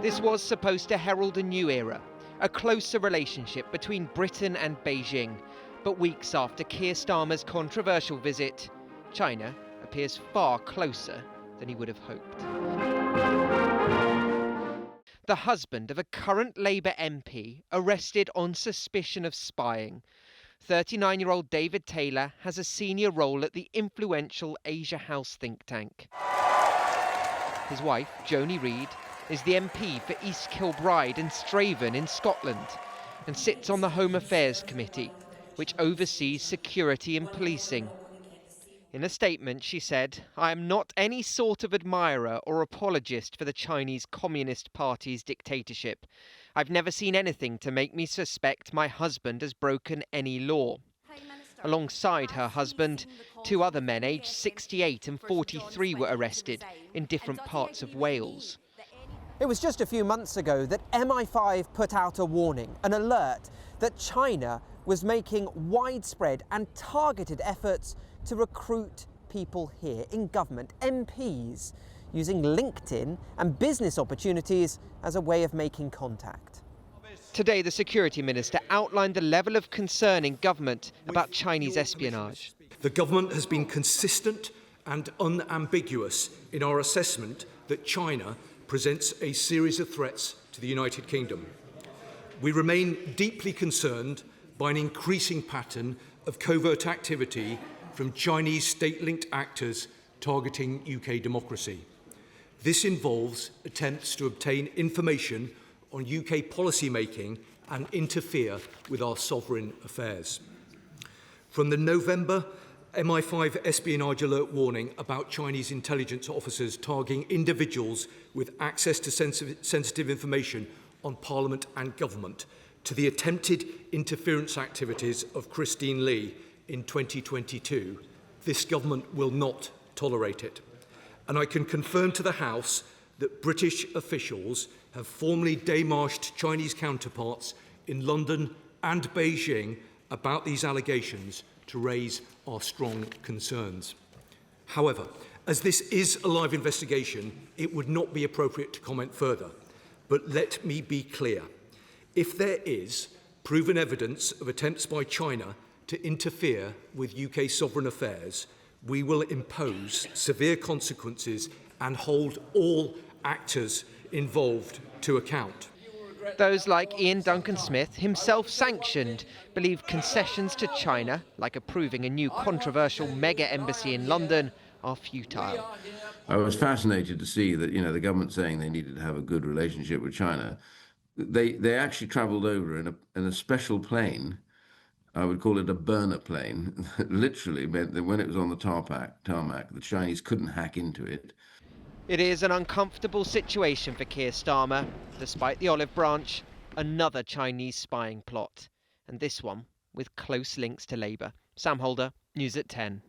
This was supposed to herald a new era, a closer relationship between Britain and Beijing. But weeks after Keir Starmer's controversial visit, China appears far closer than he would have hoped. The husband of a current Labour MP arrested on suspicion of spying. 39-year-old David Taylor has a senior role at the influential Asia House think tank. His wife, Joani Reid, is the MP for East Kilbride and Strathaven in Scotland and sits on the Home Affairs Committee, which oversees security and policing. In a statement, she said, "I am not any sort of admirer or apologist for the Chinese Communist Party's dictatorship. I've never seen anything to make me suspect my husband has broken any law." Alongside her husband, two other men aged 68 and 43 were arrested in different parts of Wales. It was just a few months ago that MI5 put out a warning, an alert that China was making widespread and targeted efforts to recruit people here in government, MPs, using LinkedIn and business opportunities as a way of making contact. Today, the Security Minister outlined the level of concern in government about Chinese espionage. The government has been consistent and unambiguous in our assessment that China presents a series of threats to the United Kingdom. We remain deeply concerned by an increasing pattern of covert activity from Chinese state-linked actors targeting UK democracy. This involves attempts to obtain information on UK policy making and interfere with our sovereign affairs. From the November MI5 espionage alert warning about Chinese intelligence officers targeting individuals with access to sensitive information on Parliament and government, to the attempted interference activities of Christine Lee in 2022, this government will not tolerate it. And I can confirm to the House that British officials have formally démarched Chinese counterparts in London and Beijing about these allegations to raise our strong concerns. However, as this is a live investigation, it would not be appropriate to comment further. But let me be clear. If there is proven evidence of attempts by China to interfere with UK sovereign affairs, we will impose severe consequences and hold all actors involved to account. Those like Ian Duncan Smith, himself sanctioned, believe concessions to China, like approving a new controversial mega embassy in London, are futile. I was fascinated to see that, the government saying they needed to have a good relationship with China. They actually travelled over in a special plane. I would call it a burner plane. Literally meant that when it was on the tarmac, the Chinese couldn't hack into it. It is an uncomfortable situation for Keir Starmer. Despite the olive branch, another Chinese spying plot. And this one with close links to Labour. Sam Holder, News at 10.